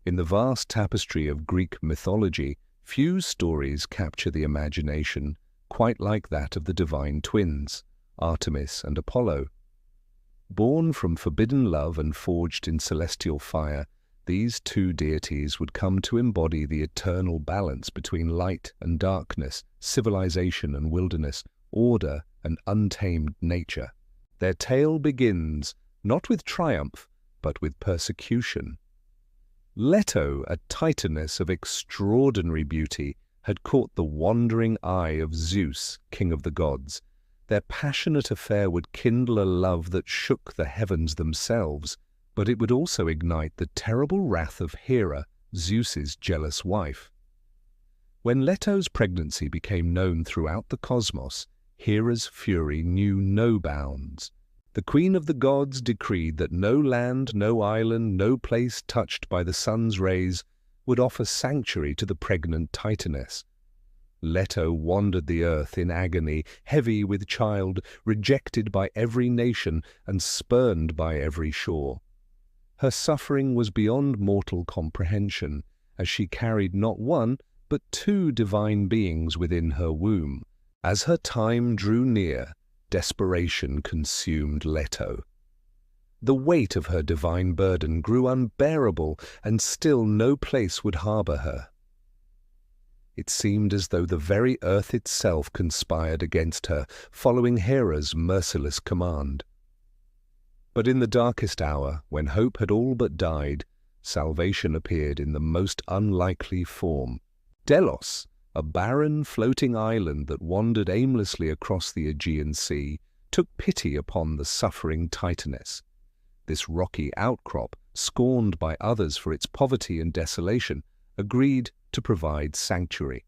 In the vast tapestry of Greek mythology, few stories capture the imagination quite like that of the divine twins, Artemis and Apollo. Born from forbidden love and forged in celestial fire, these two deities would come to embody the eternal balance between light and darkness, civilization and wilderness, order and untamed nature. Their tale begins not with triumph, but with persecution. Leto, a titaness of extraordinary beauty, had caught the wandering eye of Zeus, king of the gods. Their passionate affair would kindle a love that shook the heavens themselves, but it would also ignite the terrible wrath of Hera, Zeus's jealous wife. When Leto's pregnancy became known throughout the cosmos, Hera's fury knew no bounds. The queen of the gods decreed that no land, no island, no place touched by the sun's rays would offer sanctuary to the pregnant titaness. Leto wandered the earth in agony, heavy with child, rejected by every nation and spurned by every shore. Her suffering was beyond mortal comprehension, as she carried not one, but two divine beings within her womb. As her time drew near, desperation consumed Leto. The weight of her divine burden grew unbearable, and still no place would harbor her. It seemed as though the very earth itself conspired against her, following Hera's merciless command. But in the darkest hour, when hope had all but died, salvation appeared in the most unlikely form. Delos, a barren, floating island that wandered aimlessly across the Aegean Sea, took pity upon the suffering titaness. This rocky outcrop, scorned by others for its poverty and desolation, agreed to provide sanctuary.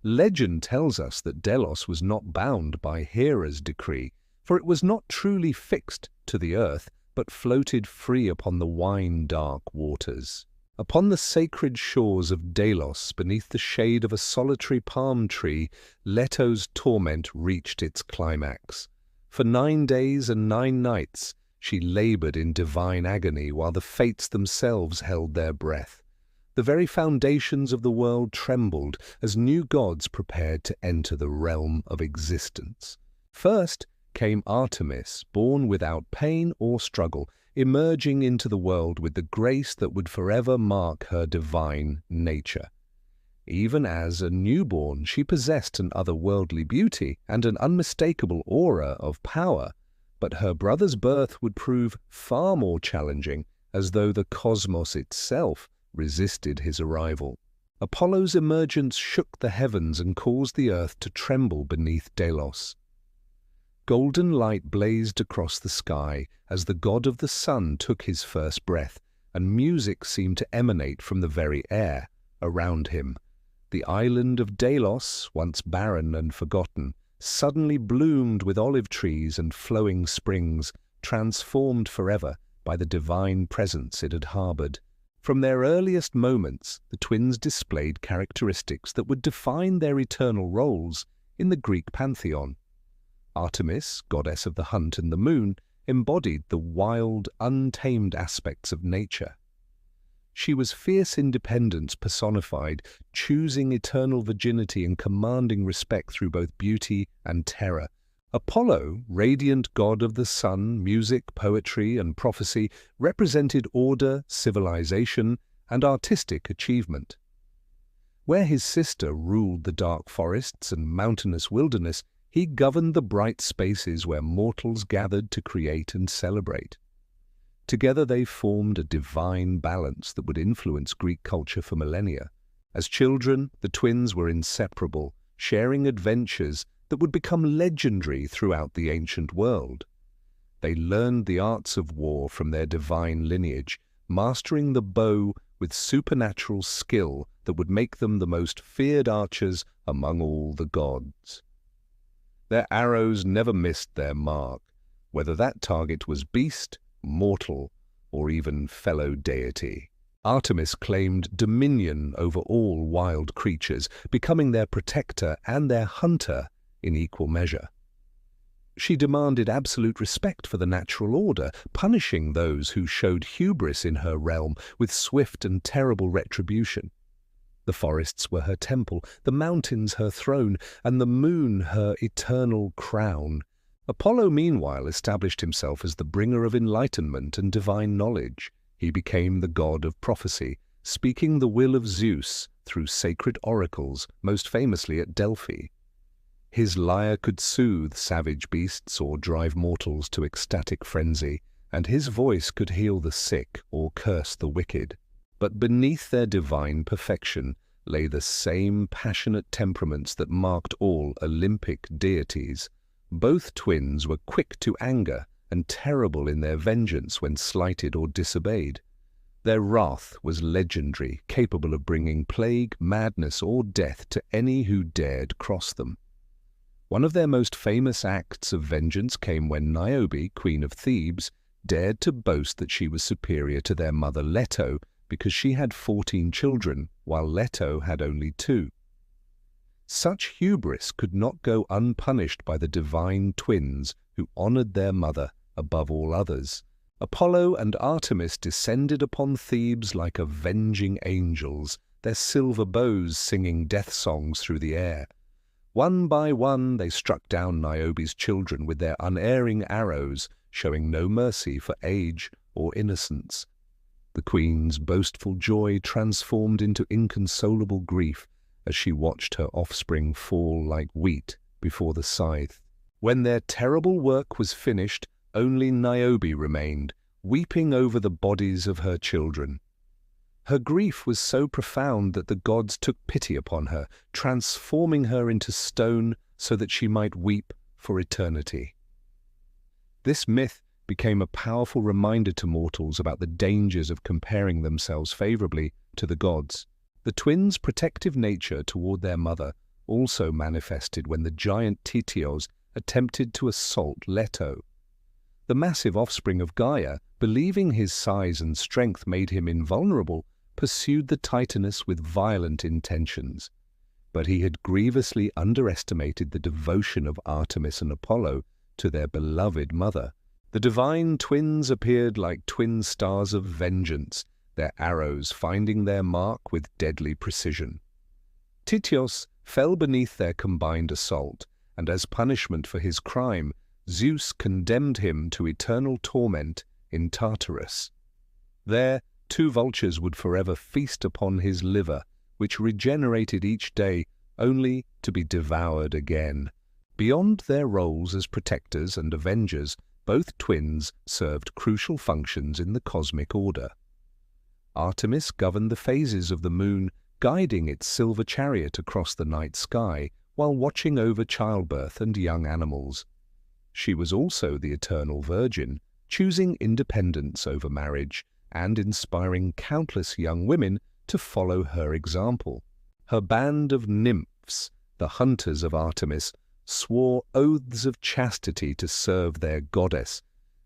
Legend tells us that Delos was not bound by Hera's decree, for it was not truly fixed to the earth, but floated free upon the wine-dark waters. Upon the sacred shores of Delos, beneath the shade of a solitary palm tree, Leto's torment reached its climax. For 9 days and 9 nights, she labored in divine agony while the fates themselves held their breath. The very foundations of the world trembled as new gods prepared to enter the realm of existence. First came Artemis, born without pain or struggle, emerging into the world with the grace that would forever mark her divine nature. Even as a newborn, she possessed an otherworldly beauty and an unmistakable aura of power, but her brother's birth would prove far more challenging, as though the cosmos itself resisted his arrival. Apollo's emergence shook the heavens and caused the earth to tremble beneath Delos. Golden light blazed across the sky as the god of the sun took his first breath, and music seemed to emanate from the very air around him. The island of Delos, once barren and forgotten, suddenly bloomed with olive trees and flowing springs, transformed forever by the divine presence it had harbored. From their earliest moments, the twins displayed characteristics that would define their eternal roles in the Greek pantheon. Artemis, goddess of the hunt and the moon, embodied the wild, untamed aspects of nature. She was fierce independence personified, choosing eternal virginity and commanding respect through both beauty and terror. Apollo, radiant god of the sun, music, poetry, and prophecy, represented order, civilization, and artistic achievement. Where his sister ruled the dark forests and mountainous wilderness, he governed the bright spaces where mortals gathered to create and celebrate. Together they formed a divine balance that would influence Greek culture for millennia. As children, the twins were inseparable, sharing adventures that would become legendary throughout the ancient world. They learned the arts of war from their divine lineage, mastering the bow with supernatural skill that would make them the most feared archers among all the gods. Their arrows never missed their mark, whether that target was beast, mortal, or even fellow deity. Artemis claimed dominion over all wild creatures, becoming their protector and their hunter in equal measure. She demanded absolute respect for the natural order, punishing those who showed hubris in her realm with swift and terrible retribution. The forests were her temple, the mountains her throne, and the moon her eternal crown. Apollo, meanwhile, established himself as the bringer of enlightenment and divine knowledge. He became the god of prophecy, speaking the will of Zeus through sacred oracles, most famously at Delphi. His lyre could soothe savage beasts or drive mortals to ecstatic frenzy, and his voice could heal the sick or curse the wicked. But beneath their divine perfection lay the same passionate temperaments that marked all Olympic deities. Both twins were quick to anger and terrible in their vengeance when slighted or disobeyed. Their wrath was legendary, capable of bringing plague, madness, or death to any who dared cross them. One of their most famous acts of vengeance came when Niobe, queen of Thebes, dared to boast that she was superior to their mother Leto because she had 14 children, while Leto had only 2. Such hubris could not go unpunished by the divine twins who honored their mother above all others. Apollo and Artemis descended upon Thebes like avenging angels, their silver bows singing death songs through the air. One by one they struck down Niobe's children with their unerring arrows, showing no mercy for age or innocence. The queen's boastful joy transformed into inconsolable grief as she watched her offspring fall like wheat before the scythe. When their terrible work was finished, only Niobe remained, weeping over the bodies of her children. Her grief was so profound that the gods took pity upon her, transforming her into stone so that she might weep for eternity. This myth became a powerful reminder to mortals about the dangers of comparing themselves favorably to the gods. The twins' protective nature toward their mother also manifested when the giant Tityos attempted to assault Leto. The massive offspring of Gaia, believing his size and strength made him invulnerable, pursued the Titaness with violent intentions. But he had grievously underestimated the devotion of Artemis and Apollo to their beloved mother. The divine twins appeared like twin stars of vengeance, their arrows finding their mark with deadly precision. Tityos fell beneath their combined assault, and as punishment for his crime, Zeus condemned him to eternal torment in Tartarus. There, 2 vultures would forever feast upon his liver, which regenerated each day only to be devoured again. Beyond their roles as protectors and avengers, both twins served crucial functions in the cosmic order. Artemis governed the phases of the moon, guiding its silver chariot across the night sky while watching over childbirth and young animals. She was also the eternal virgin, choosing independence over marriage and inspiring countless young women to follow her example. Her band of nymphs, the hunters of Artemis, swore oaths of chastity to serve their goddess.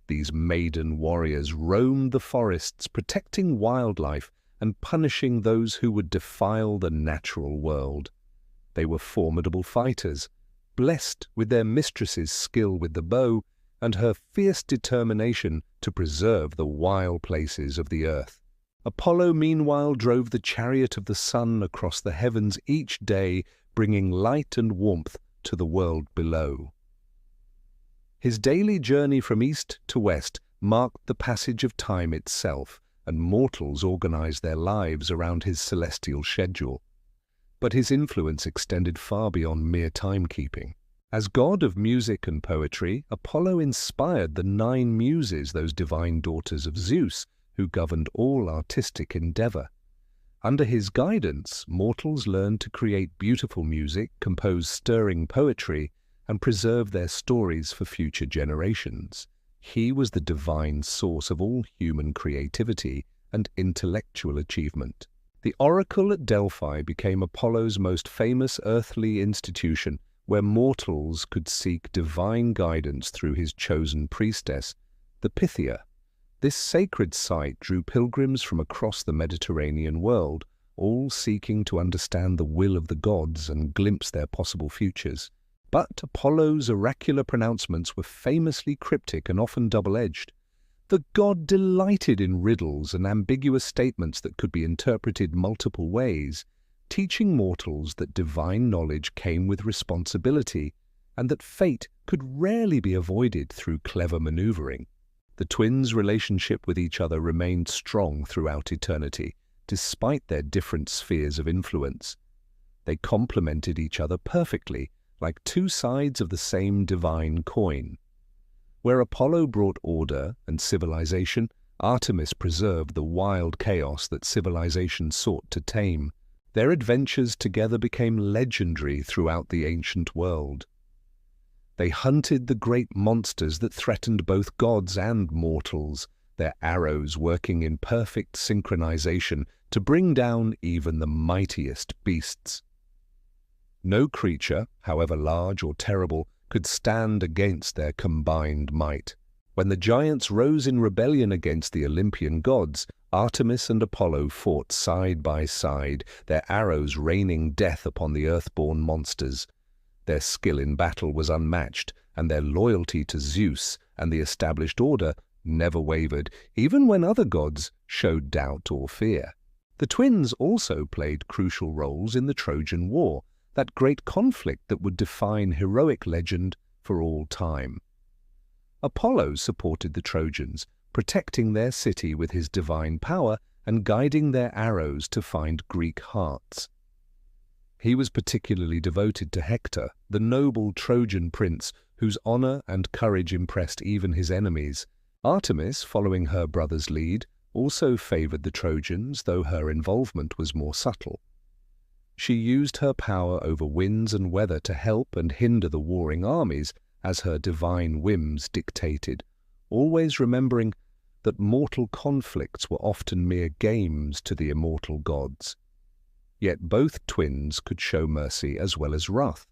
These maiden warriors roamed the forests, protecting wildlife and punishing those who would defile the natural world. They were formidable fighters, blessed with their mistress's skill with the bow and her fierce determination to preserve the wild places of the earth. Apollo, meanwhile, drove the chariot of the sun across the heavens each day, bringing light and warmth to the world below. His daily journey from east to west marked the passage of time itself, and mortals organized their lives around his celestial schedule. But his influence extended far beyond mere timekeeping. As god of music and poetry, Apollo inspired the 9 muses, those divine daughters of Zeus, who governed all artistic endeavor. Under his guidance, mortals learned to create beautiful music, compose stirring poetry, and preserve their stories for future generations. He was the divine source of all human creativity and intellectual achievement. The oracle at Delphi became Apollo's most famous earthly institution, where mortals could seek divine guidance through his chosen priestess, the Pythia. This sacred site drew pilgrims from across the Mediterranean world, all seeking to understand the will of the gods and glimpse their possible futures. But Apollo's oracular pronouncements were famously cryptic and often double-edged. The god delighted in riddles and ambiguous statements that could be interpreted multiple ways, teaching mortals that divine knowledge came with responsibility and that fate could rarely be avoided through clever maneuvering. The twins' relationship with each other remained strong throughout eternity, despite their different spheres of influence. They complemented each other perfectly, like two sides of the same divine coin. Where Apollo brought order and civilization, Artemis preserved the wild chaos that civilization sought to tame. Their adventures together became legendary throughout the ancient world. They hunted the great monsters that threatened both gods and mortals, their arrows working in perfect synchronization to bring down even the mightiest beasts. No creature, however large or terrible, could stand against their combined might. When the giants rose in rebellion against the Olympian gods, Artemis and Apollo fought side by side, their arrows raining death upon the earthborn monsters. Their skill in battle was unmatched, and their loyalty to Zeus and the established order never wavered, even when other gods showed doubt or fear. The twins also played crucial roles in the Trojan War, that great conflict that would define heroic legend for all time. Apollo supported the Trojans, protecting their city with his divine power and guiding their arrows to find Greek hearts. He was particularly devoted to Hector, the noble Trojan prince whose honor and courage impressed even his enemies. Artemis, following her brother's lead, also favored the Trojans, though her involvement was more subtle. She used her power over winds and weather to help and hinder the warring armies as her divine whims dictated, always remembering that mortal conflicts were often mere games to the immortal gods. Yet both twins could show mercy as well as wrath.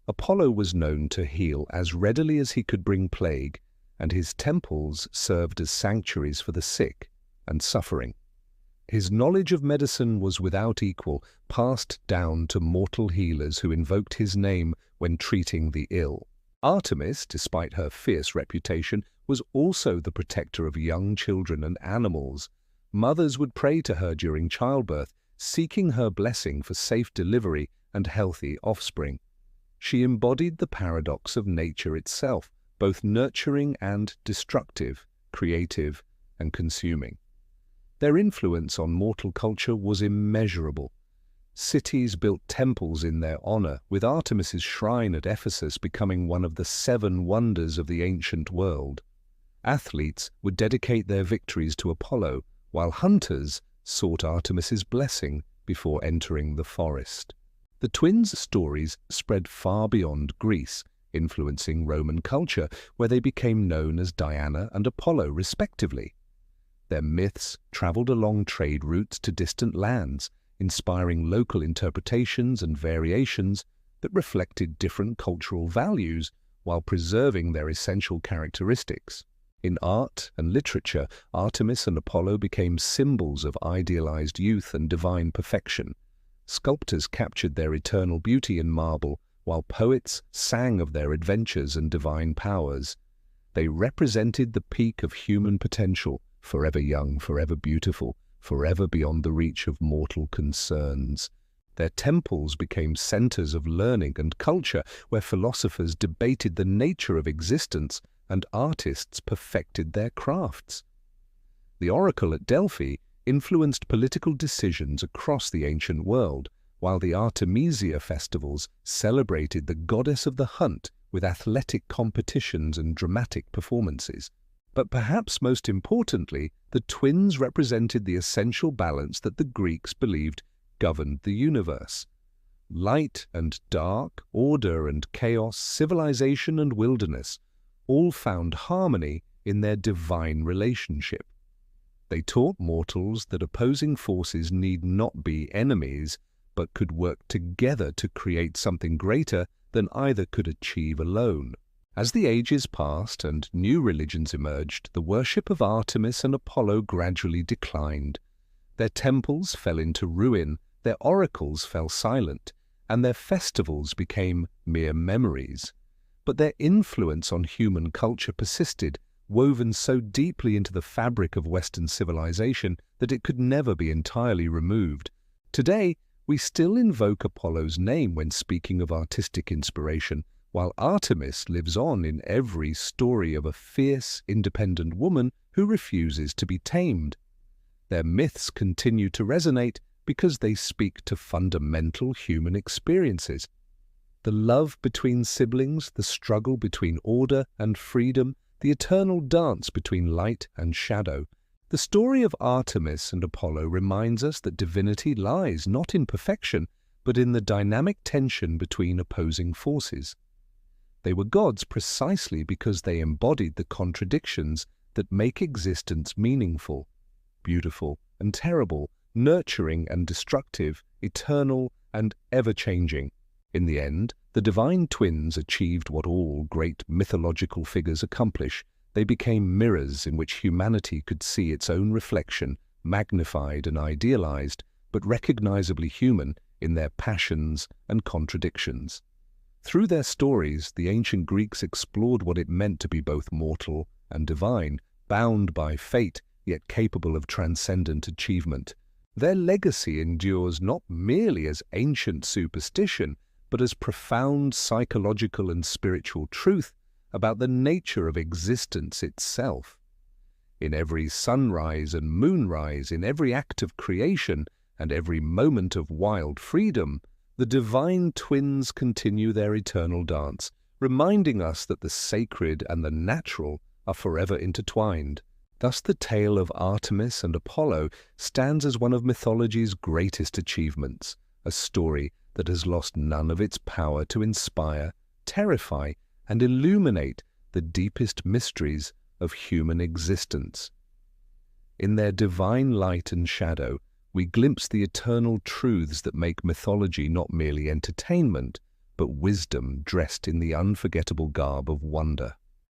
Apollo was known to heal as readily as he could bring plague, and his temples served as sanctuaries for the sick and suffering. His knowledge of medicine was without equal, passed down to mortal healers who invoked his name when treating the ill. Artemis, despite her fierce reputation, was also the protector of young children and animals. Mothers would pray to her during childbirth, seeking her blessing for safe delivery and healthy offspring. She embodied the paradox of nature itself, both nurturing and destructive, creative and consuming. Their influence on mortal culture was immeasurable. Cities built temples in their honor, with Artemis's shrine at Ephesus becoming one of the 7 wonders of the ancient world. Athletes would dedicate their victories to Apollo, while hunters sought Artemis's blessing before entering the forest. The twins' stories spread far beyond Greece, influencing Roman culture, where they became known as Diana and Apollo, respectively. Their myths traveled along trade routes to distant lands, inspiring local interpretations and variations that reflected different cultural values while preserving their essential characteristics. In art and literature, Artemis and Apollo became symbols of idealized youth and divine perfection. Sculptors captured their eternal beauty in marble, while poets sang of their adventures and divine powers. They represented the peak of human potential, forever young, forever beautiful, forever beyond the reach of mortal concerns. Their temples became centers of learning and culture, where philosophers debated the nature of existence and artists perfected their crafts. The oracle at Delphi influenced political decisions across the ancient world, while the Artemisia festivals celebrated the goddess of the hunt with athletic competitions and dramatic performances. But perhaps most importantly, the twins represented the essential balance that the Greeks believed governed the universe. Light and dark, order and chaos, civilization and wilderness, all found harmony in their divine relationship. They taught mortals that opposing forces need not be enemies, but could work together to create something greater than either could achieve alone. As the ages passed and new religions emerged, the worship of Artemis and Apollo gradually declined. Their temples fell into ruin, their oracles fell silent, and their festivals became mere memories. But their influence on human culture persisted, woven so deeply into the fabric of Western civilization that it could never be entirely removed. Today, we still invoke Apollo's name when speaking of artistic inspiration, while Artemis lives on in every story of a fierce, independent woman who refuses to be tamed. Their myths continue to resonate because they speak to fundamental human experiences. The love between siblings, the struggle between order and freedom, the eternal dance between light and shadow. The story of Artemis and Apollo reminds us that divinity lies not in perfection, but in the dynamic tension between opposing forces. They were gods precisely because they embodied the contradictions that make existence meaningful, beautiful and terrible, nurturing and destructive, eternal and ever-changing. In the end, the divine twins achieved what all great mythological figures accomplish. They became mirrors in which humanity could see its own reflection, magnified and idealized, but recognizably human in their passions and contradictions. Through their stories, the ancient Greeks explored what it meant to be both mortal and divine, bound by fate, yet capable of transcendent achievement. Their legacy endures not merely as ancient superstition, but as profound psychological and spiritual truth about the nature of existence itself. In every sunrise and moonrise, in every act of creation, and every moment of wild freedom, the divine twins continue their eternal dance, reminding us that the sacred and the natural are forever intertwined. Thus the tale of Artemis and Apollo stands as one of mythology's greatest achievements, a story that has lost none of its power to inspire, terrify, and illuminate the deepest mysteries of human existence. In their divine light and shadow, we glimpse the eternal truths that make mythology not merely entertainment, but wisdom dressed in the unforgettable garb of wonder.